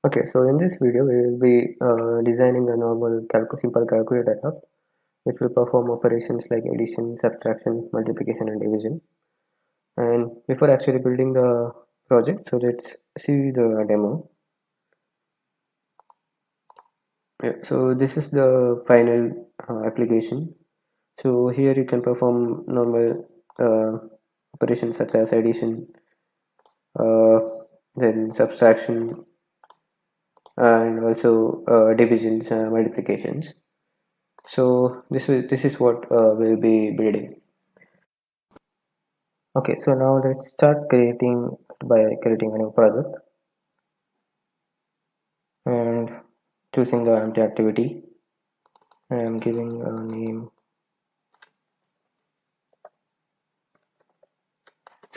Okay, so in this video we will be designing a normal simple calculator app which will perform operations like addition, subtraction, multiplication and division. And before actually building the project, so let's see the demo. Yeah, so this is the final application. So here you can perform normal operations such as addition, uh, then subtraction, and also divisions, multiplications. So this is what we'll be building. Okay, so now let's start creating by creating a new project and choosing the empty activity. I am giving a name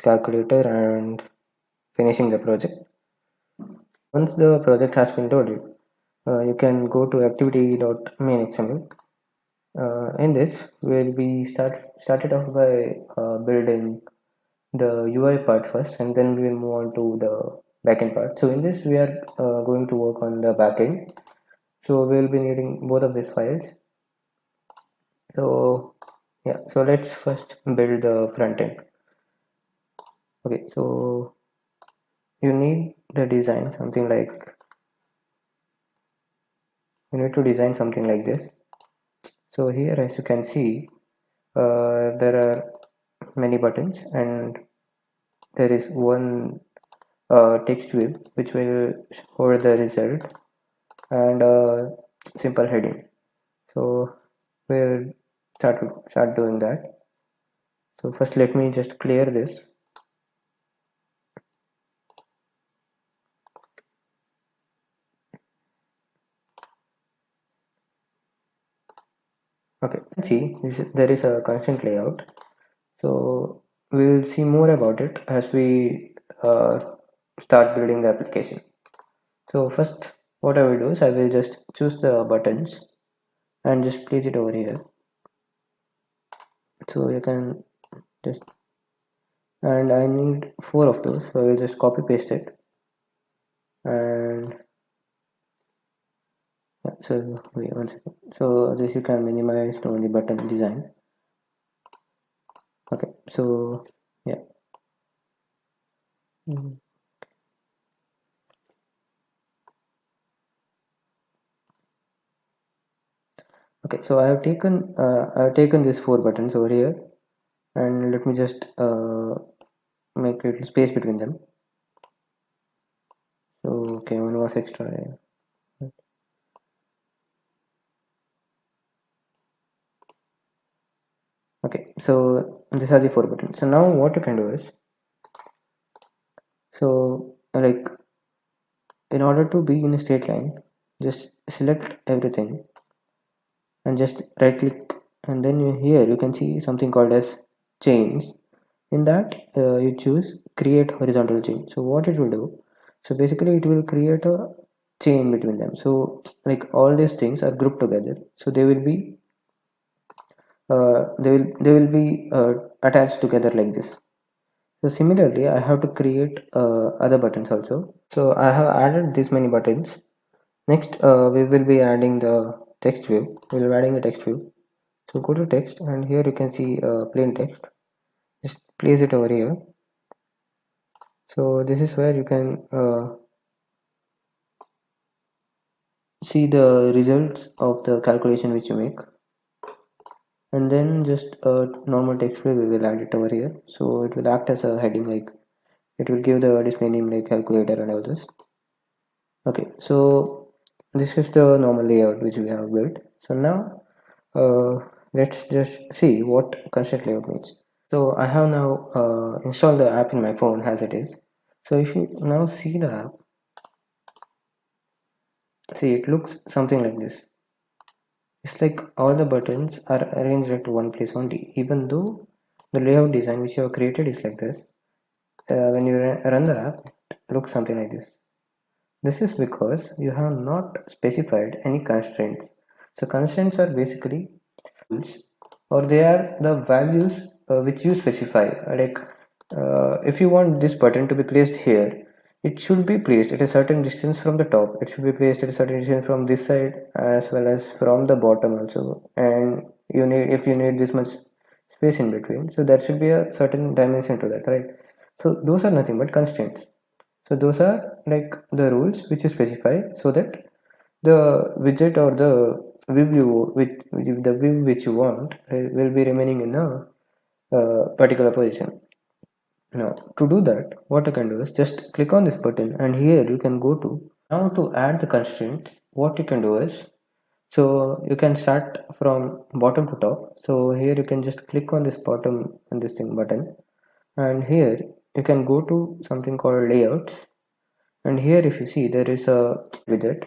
calculator and finishing the project. Once the project has been loaded, you can go to activity.main.xml. In this, we'll be started off by building the UI part first, and then we will move on to the backend part. So in this, we are going to work on the backend. So we'll be needing both of these files. So yeah, so let's first build the front end. Okay, so you need the design something like you need to design something like this. So here, as you can see, there are many buttons and there is one text view which will hold the result and a simple heading. So we'll start doing that. So first let me just clear this. Okay, see, there is a constant layout. So we will see more about it as we start building the application. So first what I will do is I will just choose the buttons and just place it over here. So you can just, and I need 4 of those, so I will just copy paste it. And yeah, so wait one second. So this you can minimize to only button design. Okay, so yeah. Okay, so I have taken these 4 buttons over here, and let me just make a little space between them. So okay, one was extra. Okay, so these are the 4 buttons. So now what you can do is, so like in order to be in a straight line, just select everything and just right click, and then here you can see something called as chains. In that you choose create horizontal chain. So what it will do, so basically it will create a chain between them. So like all these things are grouped together, so they will be attached together like this. So similarly I have to create other buttons also. So I have added this many buttons. Next we will be adding the text view. We will be adding a text view. So go to text, and here you can see plain text. Just place it over here. So this is where you can see the results of the calculation which you make, and then just a normal text field we will add it over here. So it will act as a heading, like it will give the display name like calculator and all this. Okay, so this is the normal layout which we have built. So now let's just see what construct layout means. So I have now installed the app in my phone as it is. So if you now see the app, see it looks something like this. It's like all the buttons are arranged at one place only, even though the layout design which you have created is like this. When you run the app, it looks something like this. This is because you have not specified any constraints. So constraints are basically rules, or they are the values which you specify. Like if you want this button to be placed here, it should be placed at a certain distance from the top. It should be placed at a certain distance from this side as well as from the bottom also. And if you need this much space in between, so there should be a certain dimension to that, right? So those are nothing but constraints. So those are like the rules which you specify so that the widget or the view which you want will be remaining in a particular position. Now to do that, what you can do is just click on this button, and here you can go to, now to add the constraints, what you can do is, so you can start from bottom to top. So here you can just click on this bottom and this thing button, and here you can go to something called layouts, and here if you see there is a widget,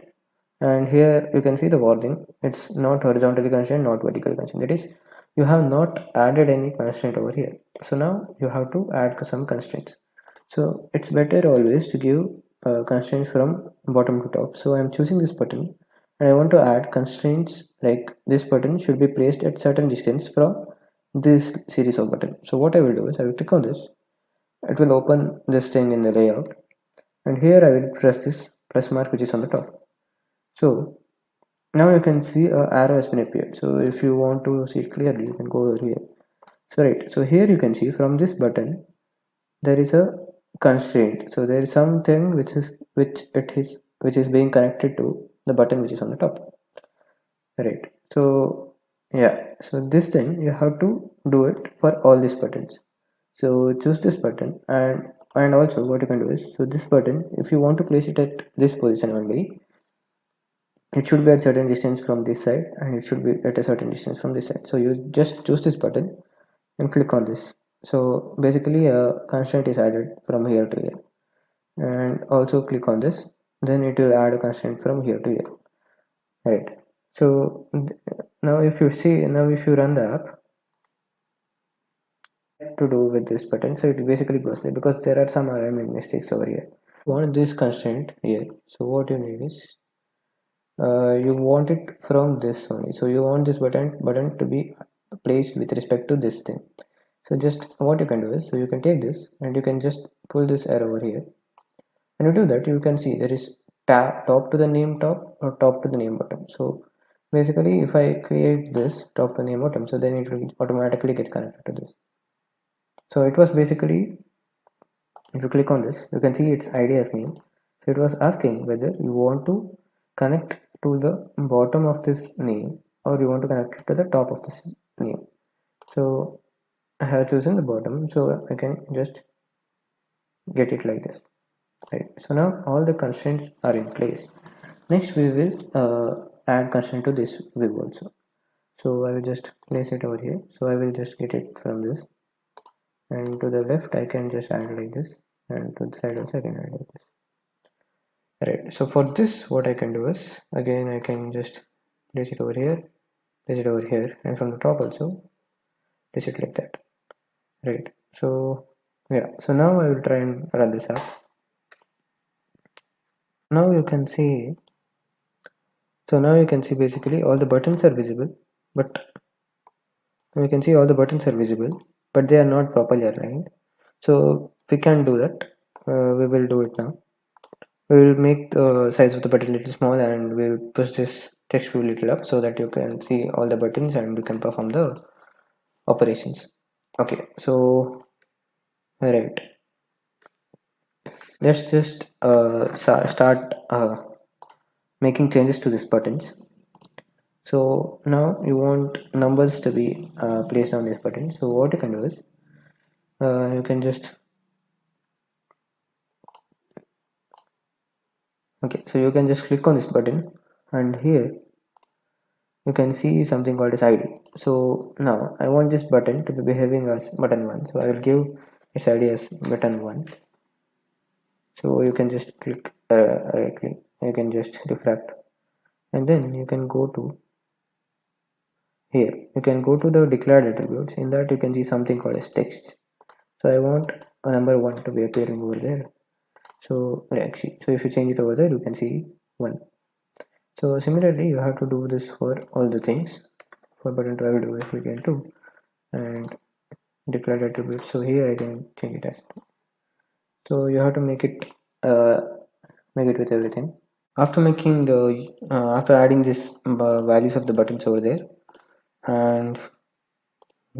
and here you can see the warning, it's not horizontally constrained, not vertically constrained. That is, you have not added any constraint over here. So now you have to add some constraints. So it's better always to give constraints from bottom to top. So I'm choosing this button, and I want to add constraints like this button should be placed at certain distance from this series of buttons. So what I will do is I will click on this. It will open this thing in the layout, and here I will press this plus mark which is on the top. So now you can see a arrow has been appeared. So if you want to see it clearly, you can go over here. So right, so here you can see from this button there is a constraint. So there is something which is being connected to the button which is on the top. Right. So yeah, so this thing you have to do it for all these buttons. So choose this button, and also what you can do is, so this button, if you want to place it at this position only, it should be at certain distance from this side, and it should be at a certain distance from this side. So you just choose this button and click on this. So basically a constraint is added from here to here, and also click on this, then it will add a constraint from here to here, right? So now if you see, now if you run the app, to do with this button, so it basically goes there because there are some alignment mistakes over here. You want this constraint here, so what you need is you want it from this only. So you want this button to be placed with respect to this thing. So just what you can do is, so you can take this and you can just pull this arrow over here. When you do that, you can see there is top to the name top or top to the name bottom. So basically if I create this top to name bottom, so then it will automatically get connected to this. So it was basically, if you click on this, you can see its ID as name. So it was asking whether you want to connect to the bottom of this name or you want to connect it to the top of this name. So I have chosen the bottom, so I can just get it like this, right? So now all the constraints are in place. Next we will add constraint to this view also. So I will just place it over here. So I will just get it from this, and to the left I can just add like this, and to the side also I can add like this. Right, so for this what I can do is, again I can just place it over here, place it over here, and from the top also place it like that. Right, so yeah, so now I will try and run this app. Now you can see, so now you can see basically all the buttons are visible, but you can see all the buttons are visible, but they are not properly aligned. So we can do that. We will do it now. We will make the size of the button a little small, and we'll push this text view a little up so that you can see all the buttons and you can perform the operations. Okay, so right, let's just start making changes to these buttons. So now you want numbers to be placed on this button. So what you can do is you can just, okay, so you can just click on this button, and here you can see something called as ID. So now I want this button to be behaving as button 1, so I will give its ID as button 1. So you can just click right click, you can just refract, and then you can go to here, you can go to the declared attributes. In that you can see something called as text. So I want a number 1 to be appearing over there. So actually, so if you change it over there, you can see 1. So similarly you have to do this for all the things. For button 2 I will do it again too, and declared attributes, so here I can change it as, so you have to make it uh, make it with everything. After making the after adding this values of the buttons over there and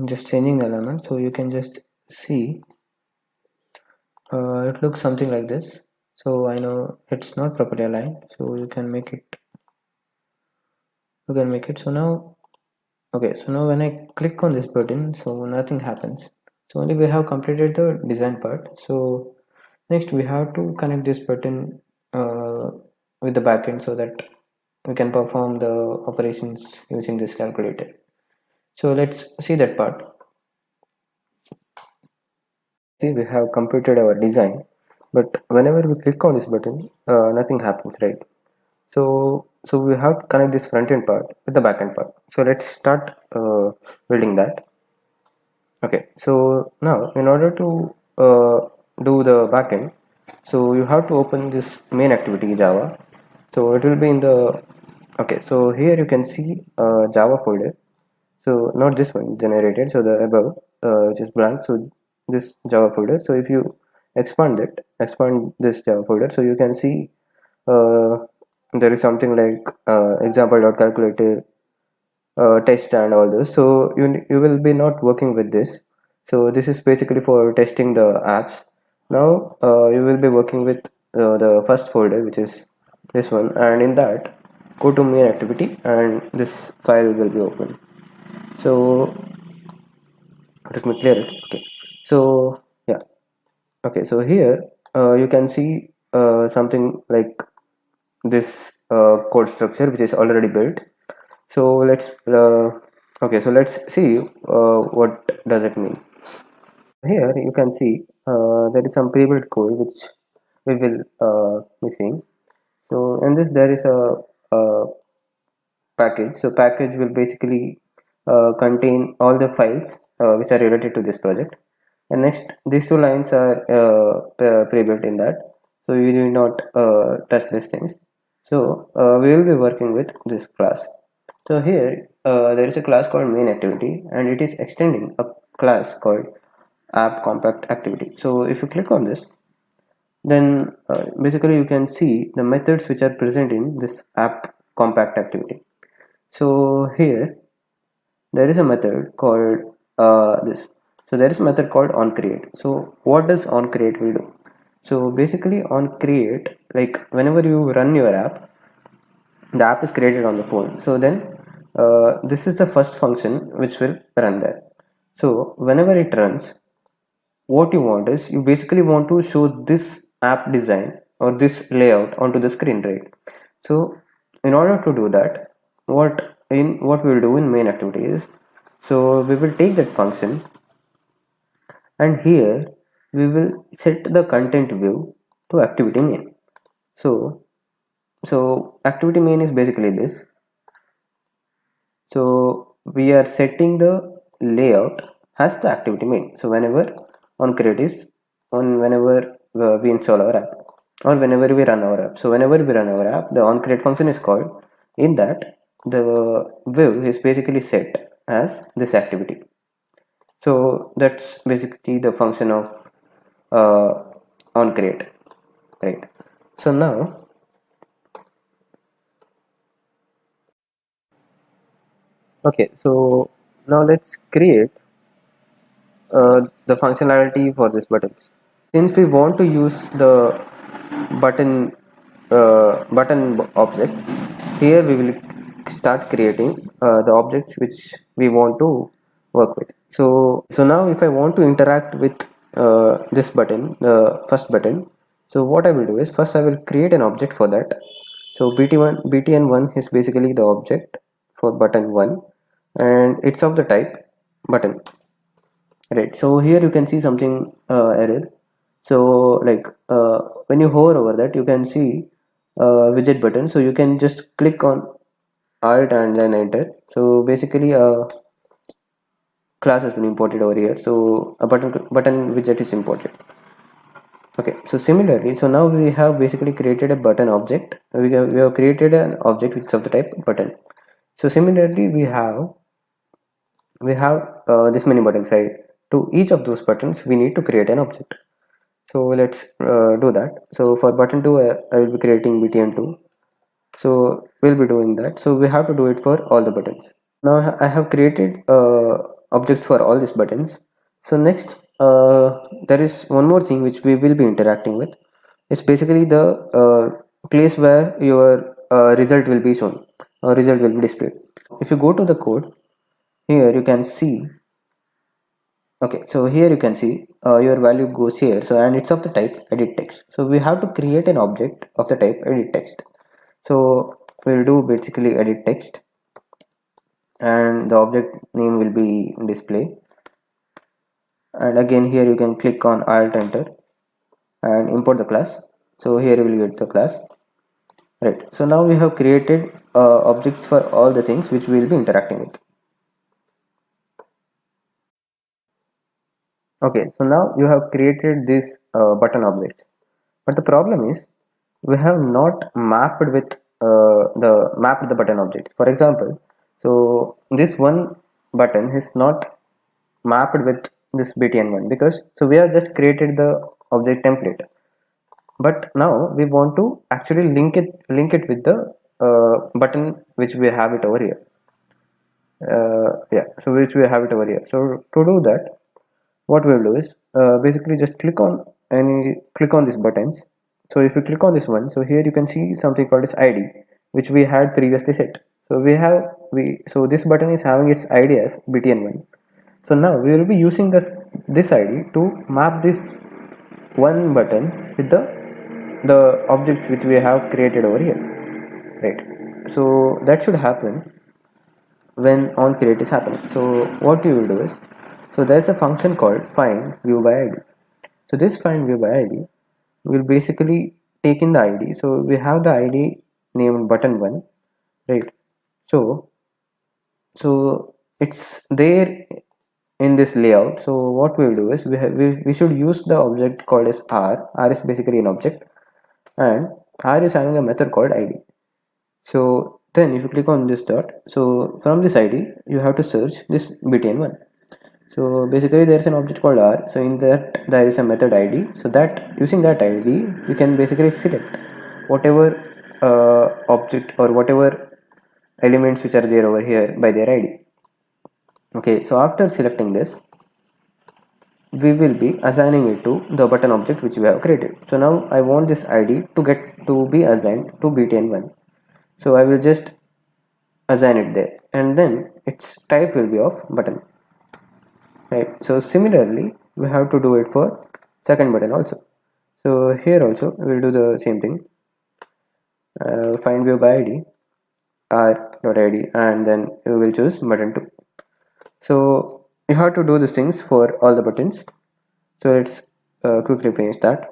just changing the element, so you can just see it looks something like this. So I know it's not properly aligned, so you can make it so now. Okay, so now when I click on this button, so nothing happens. So only we have completed the design part. So next we have to connect this button with the backend so that we can perform the operations using this calculator. So let's see that part. See, we have completed our design, but whenever we click on this button, nothing happens, right? So we have to connect this front end part with the back end part. So let's start building that. Okay, so now in order to do the backend, so you have to open this main activity Java. So it will be in the okay. So here you can see Java folder. So not this one generated. So the above which is blank. So this Java folder. So if you expand this Java folder, so you can see uh, there is something like example.calculator test and all those. So you will be not working with this. So this is basically for testing the apps. Now you will be working with the first folder, which is this one, and in that go to main activity and this file will be open. So let me clear it. Okay, so yeah, okay, so here you can see something like this code structure which is already built. So let's see what does it mean. Here you can see there is some pre-built code which we will be seeing. So in this there is a package. So package will basically contain all the files which are related to this project. And next, these two lines are pre-built in that, so you need not touch these things. So we will be working with this class. So here there is a class called main activity, and it is extending a class called app compact activity. So if you click on this, then basically you can see the methods which are present in this app compact activity. So here there is a method called this. So there is a method called Oncreate. So what does Oncreate will do? So basically Oncreate, like whenever you run your app, the app is created on the phone. So then this is the first function which will run there. So whenever it runs, what you want is you basically want to show this app design or this layout onto the screen, right? So in order to do that, what we will do in main activity is, so we will take that function, and here we will set the content view to activity main. So activity main is basically this. So we are setting the layout as the activity main. So whenever onCreate is on, whenever we install our app or whenever we run our app. So whenever we run our app, the onCreate function is called. In that, the view is basically set as this activity. So that's basically the function of uh, onCreate, right? So now, okay, so now let's create the functionality for this buttons. Since we want to use the button object, here we will start creating the objects which we want to work with. So now if I want to interact with this button, the first button, so what I will do is first I will create an object for that. So btn1 is basically the object for button 1, and it's of the type button, right? So here you can see something error. So like when you hover over that, you can see widget button, so you can just click on alt and then enter. So basically a class has been imported over here, so a button widget is imported. Okay, so similarly, so now we have basically created a button object. We have created an object which is of the type button. So similarly, we have this many buttons, right? To each of those buttons we need to create an object. So let's do that. So for button 2, I will be creating btn2. So we'll be doing that. So we have to do it for all the buttons. Now I have created objects for all these buttons. So next, there is one more thing which we will be interacting with. It's basically the place where your result will be shown, or result will be displayed. If you go to the code, here you can see. Okay, so here you can see your value goes here. So and it's of the type edit text. So we have to create an object of the type edit text. So we'll do basically edit text, and the object name will be display. And again here you can click on alt enter and import the class. So here you will get the class, right? So now we have created objects for all the things which we will be interacting with. Okay, so now you have created this button objects, but the problem is we have not mapped the button object. For example, so this one button is not mapped with this btn1, because so we have just created the object template, but now we want to actually link it with the button which we have it over here. Yeah, so which we have it over here. So to do that, what we'll do is basically just click on these buttons. So if you click on this one, so here you can see something called as id, which we had previously set. So so this button is having its id as btn1. So now we will be using this id to map this one button with the objects which we have created over here, right? So that should happen when onCreate is happening. So what you will do is, so there's a function called find view by id. So this find view by id will basically take in the id. So we have the id named button1, right? So it's there in this layout. So what we'll do is we should use the object called as r is basically an object, and r is having a method called id. So then if you click on this dot, so from this id you have to search this btn1. So basically there's an object called r, so in that there is a method id. So that using that id you can basically select whatever object or whatever elements which are there over here by their id. Okay, so after selecting this, we will be assigning it to the button object which we have created. So now I want this id to be assigned to btn1. So I will just assign it there, and then its type will be of button, right? So similarly we have to do it for second button also. So here also we'll do the same thing. Find view by id r.id, and then we will choose button 2. So you have to do these things for all the buttons. So let's quickly finish that.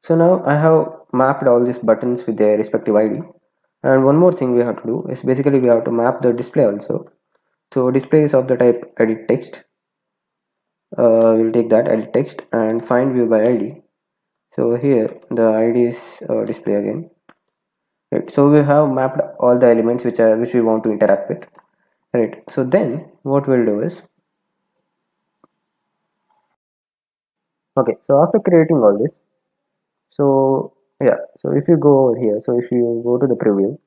So now I have mapped all these buttons with their respective id, and one more thing we have to do is basically we have to map the display also. So display is of the type edit text. We'll take that edit text and find view by id. So here the id is display again, right? So we have mapped all the elements which we want to interact with, right? So then what we'll do is, okay, so after creating all this, so yeah, so if you go over here, so if you go to the preview,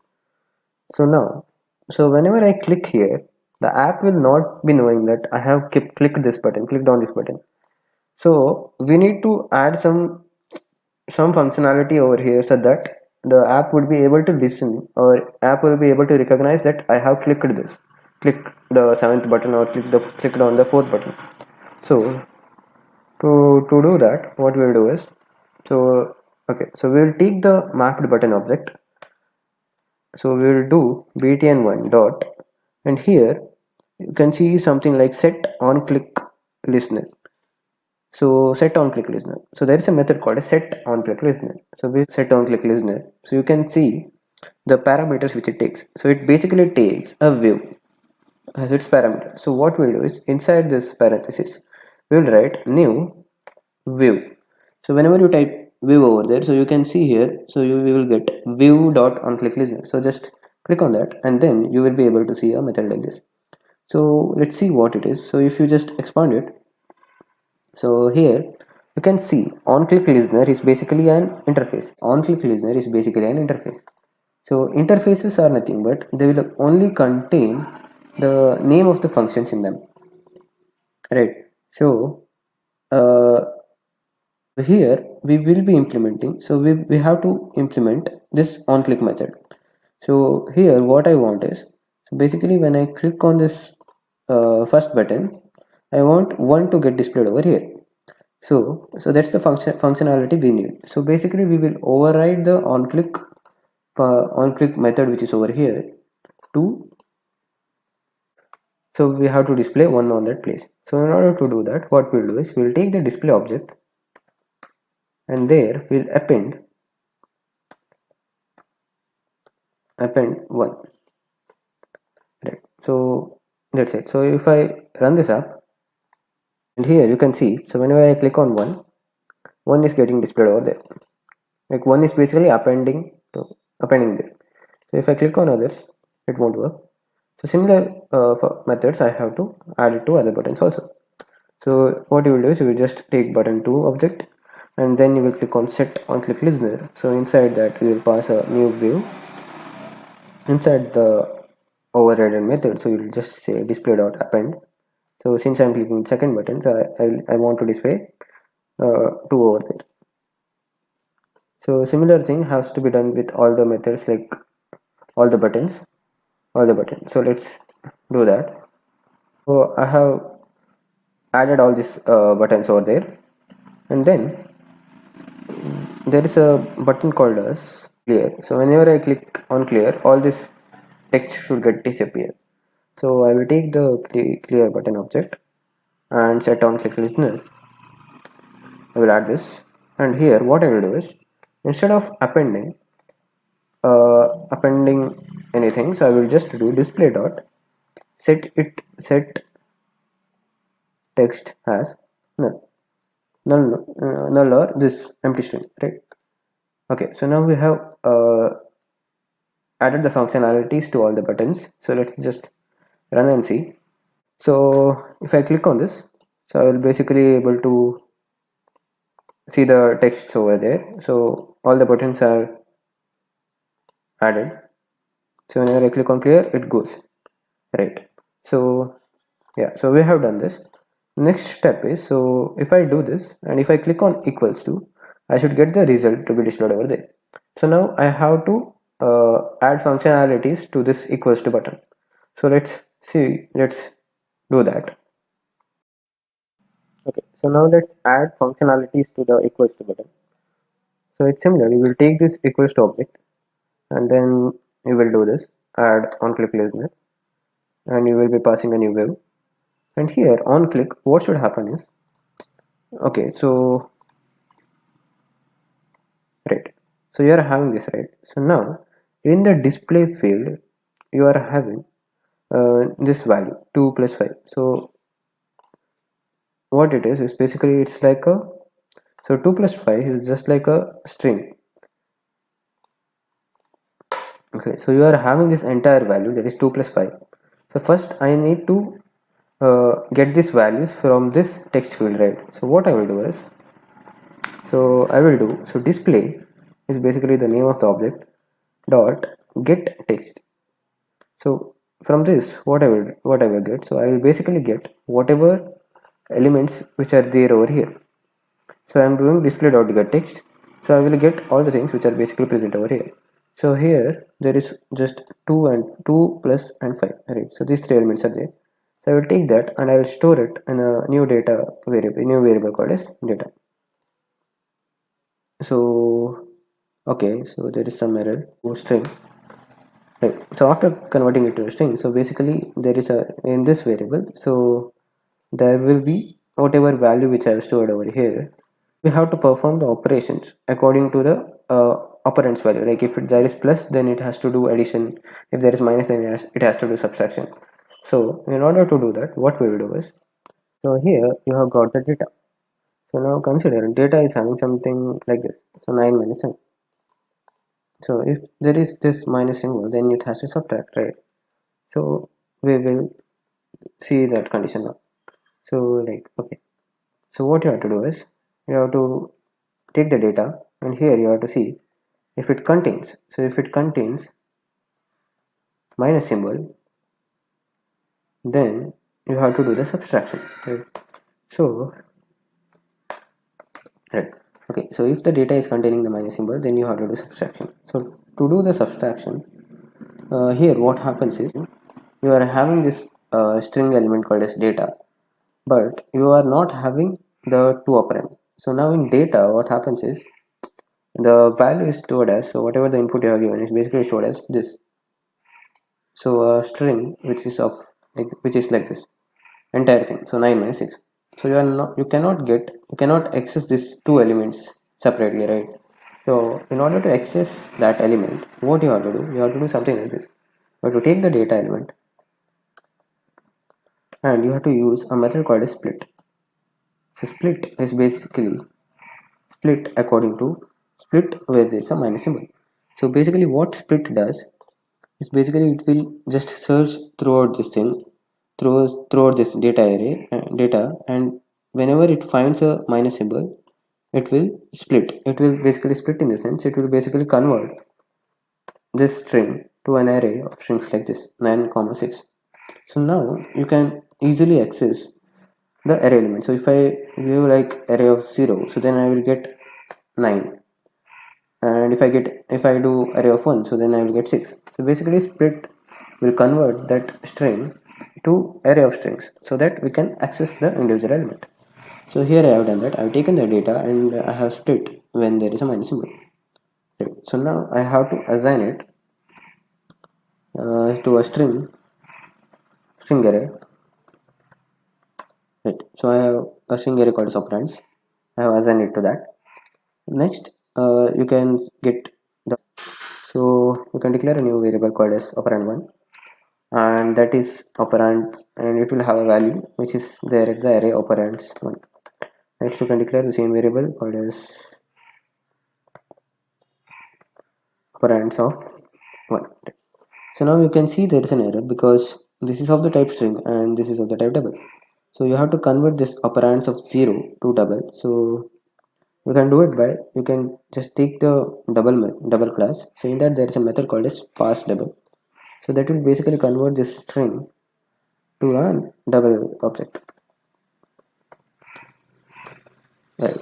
so now, so whenever I click here, the app will not be knowing that I have clicked on this button. So we need to add some functionality over here, so that the app would be able to listen, or app will be able to recognize that I have clicked the seventh button, or clicked on the fourth button. So to do that, what we'll do is, so okay, so we'll take the mapped button object. So we will do btn1 dot, and here you can see something like set on click listener. So set on click listener. So there is a method called a set on click listener. So we set on click listener. So you can see the parameters which it takes. So it basically takes a view as its parameter. So what we'll do is, inside this parenthesis we will write new view. So whenever you type view over there, so you can see here, so you will get view dot on click listener. So just click on that, and then you will be able to see a method like this. So let's see what it is. So if you just expand it, so here you can see on-click listener is basically an interface. On-click listener is basically an interface. So interfaces are nothing but they will only contain the name of the functions in them, right? So uh, here we will be implementing, so we have to implement this on-click method. So here what I want is, so basically when I click on this first button, I want one to get displayed over here. So that's the functionality we need. So basically we will override the on-click method which is over here to, so we have to display one on that place. So in order to do that, what we'll do is we'll take the display object and there we'll append one, right? So that's it. So if I run this app, and here you can see, so whenever I click on one is getting displayed over there. Like one is basically appending there. So if I click on others, it won't work. So similar for methods, I have to add it to other buttons also. So what you will do is you will just take button 2 object and then you will click on set on click listener. So inside that you will pass a new view inside the overridden method. So you will just say display dot append. So since I'm clicking second button, so I want to display 2 over there. So similar thing has to be done with all the methods, like all the buttons. So let's do that. So I have added all these buttons over there, and then there is a button called as clear. So whenever I click on clear, all this text should get disappear. So I will take the clear button object and set on click listener. I will add this, and here what I will do is, instead of appending anything, so I will just do display dot set text as null or this empty string, right? Okay, so now we have added the functionalities to all the buttons. So let's just run and see. So if I click on this, so I will basically able to see the texts over there. So all the buttons are added. So whenever I click on clear, it goes, right? So yeah, so we have done this. Next step is, so if I do this and if I click on equals to, I should get the result to be displayed over there. So now I have to add functionalities to this equals to button. So let's do that. Okay, so now let's add functionalities to the equals to button. So it's similar, you will take this equals to object and then you will do this add on click listener, and you will be passing a new view. And here on click, what should happen is, okay, so right, so you are having this, right? So now in the display field you are having this value 2 plus 5. So what it is basically it's like a, so 2 plus 5 is just like a string. Okay, so you are having this entire value that is 2 plus 5. So first I need to get these values from this text field, right? So what I will do is, so I will do, so display is basically the name of the object dot get text. So from this what I will get, so I will basically get whatever elements which are there over here. So I am doing display dot get text, so I will get all the things which are basically present over here. So here there is just 2 plus and 5, right? So these three elements are there. So I will take that and I will store it in a new variable called as data. So okay, so there is some error to string, right? So after converting it to a string, so basically there is a, in this variable, so there will be whatever value which I have stored over here. We have to perform the operations according to the operands value. Like if there is plus, then it has to do addition. If there is minus, then it has to do subtraction. So in order to do that, what we will do is, so here you have got the data. So now consider data is having something like this. So 9 minus 7. So if there is this minus symbol, then it has to subtract, right? So we will see that condition now. So like, okay, so what you have to do is, you have to take the data, and here you have to see if it contains. So if it contains minus symbol, then you have to do the subtraction, right? So right, okay, so if the data is containing the minus symbol, then you have to do subtraction. So to do the subtraction, here what happens is you are having this string element called as data, but you are not having the two operand. So now in data what happens is the value is stored as, so whatever the input you have given is basically stored as this. So a string which is like this entire thing, so 9 minus 6. So you cannot access these two elements separately, right? So in order to access that element, what you have to do, you have to do something like this. You have to take the data element and you have to use a method called a split. So split is basically split where there is a minus symbol. So basically what split does is basically it will just search throughout this thing, throughout this data array data, and whenever it finds a minus symbol, it will split. It will basically split in the sense it will basically convert this string to an array of strings like this 9 comma 6. So now you can easily access the array element. So if I give like array of 0, so then I will get 9, and if I do array of 1, so then I will get 6. So basically split will convert that string to array of strings so that we can access the individual element. So here I have done that. I have taken the data and I have split when there is a minus symbol. Okay. So now I have to assign it to a string array. Right. So I have a string array called operands. I have assigned it to that. Next, you can get the, so you can declare a new variable called as operand 1, and that is operand, and it will have a value which is there at the array operands 1. Next, you can declare the same variable called as operands of 1. So now you can see there is an error because this is of the type string and this is of the type double. So you have to convert this operands of 0 to double. So you can do it by, you can just take the double class. So in that there is a method called as pass double. So that will basically convert this string to a double object. Right.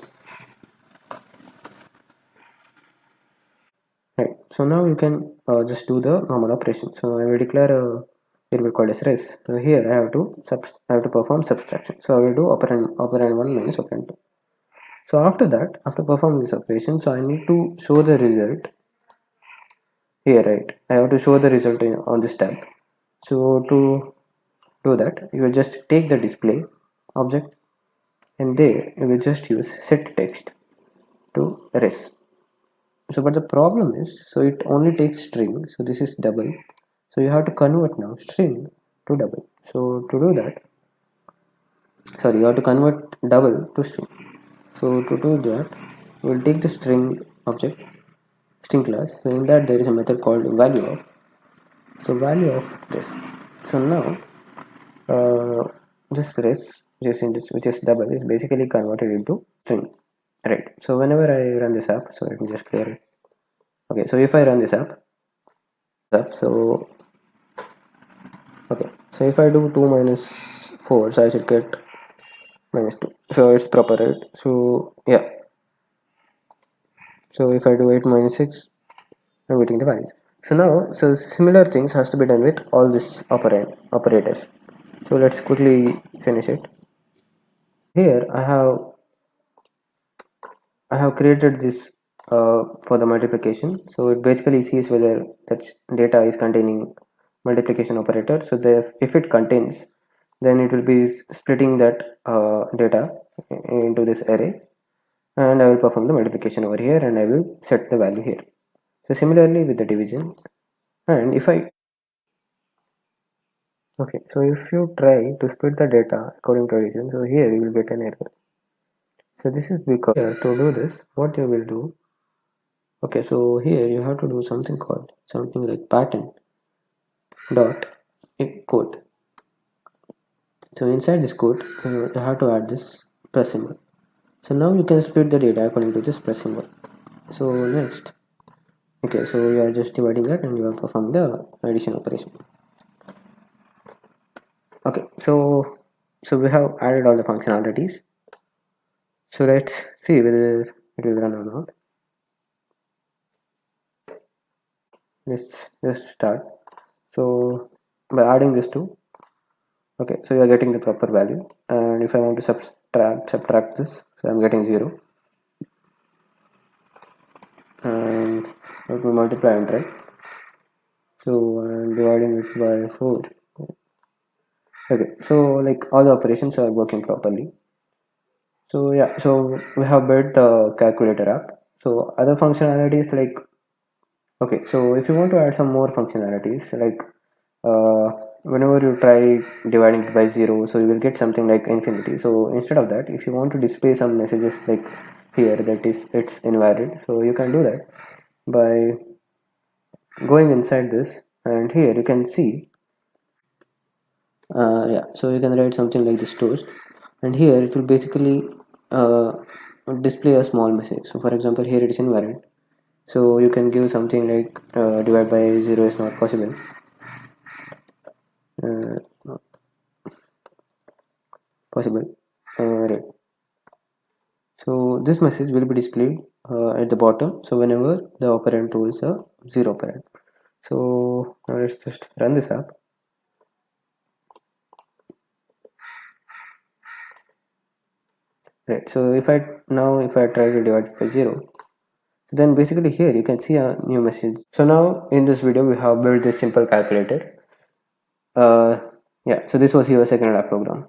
Right. So now you can just do the normal operation. So I will declare a variable called as res. So here I have to perform subtraction. So I will do operand 1 minus operand 2. So after that, after performing this operation, so I need to show the result here, right? I have to show the result on this tab. So to do that, you will just take the display object, and there you will just use set text to res. So but the problem is, so it only takes string, so this is double, so you have to convert now string to double. So to do that, sorry, you have to convert double to string. So to do that, you will take the string class. So in that there is a method called value of, so value of res. So now this res which is double is basically converted into string, right? So whenever I run this app, so let me just clear it. Okay, so if I run this app, so okay, so if I do 2 minus 4, so I should get minus 2, so it's proper, right? So yeah, so if I do 8 minus 6, I'm getting the values. So now, so similar things has to be done with all these operators. So let's quickly finish it. Here I have created this for the multiplication. So it basically sees whether that data is containing multiplication operator. So if it contains, then it will be splitting that data into this array, and I will perform the multiplication over here, and I will set the value here. So similarly with the division, and if I okay, so if you try to split the data according to region, so here you will get an error. So this is because here to do this, what you will do, okay, so here you have to do something like pattern dot code. So inside this code, you have to add this plus symbol. So now you can split the data according to this plus symbol. So next, okay, so you are just dividing that and you are performing the addition operation. Okay, so we have added all the functionalities. So let's see whether it will run or not. Let's just start. So by adding this two, okay, so you are getting the proper value, and if I want to subtract this, so I'm getting 0, and let me multiply and try. So I'm dividing it by 4. Okay, so like all the operations are working properly. So yeah, so we have built the calculator app. So other functionalities like, okay, so if you want to add some more functionalities, like whenever you try dividing it by 0, so you will get something like infinity. So instead of that, if you want to display some messages like here that is it's invalid, so you can do that by going inside this, and here you can see yeah, so you can write something like this toast, and here it will basically uh, display a small message. So for example, here it is invalid, so you can give something like divide by 0 is not possible, not possible, right. So this message will be displayed at the bottom, so whenever the operand 2 is a 0 operand. So now let's just run this app. Right, so if I try to divide by 0, then basically here you can see a new message. So now in this video we have built this simple calculator. Yeah, so this was your second lab program.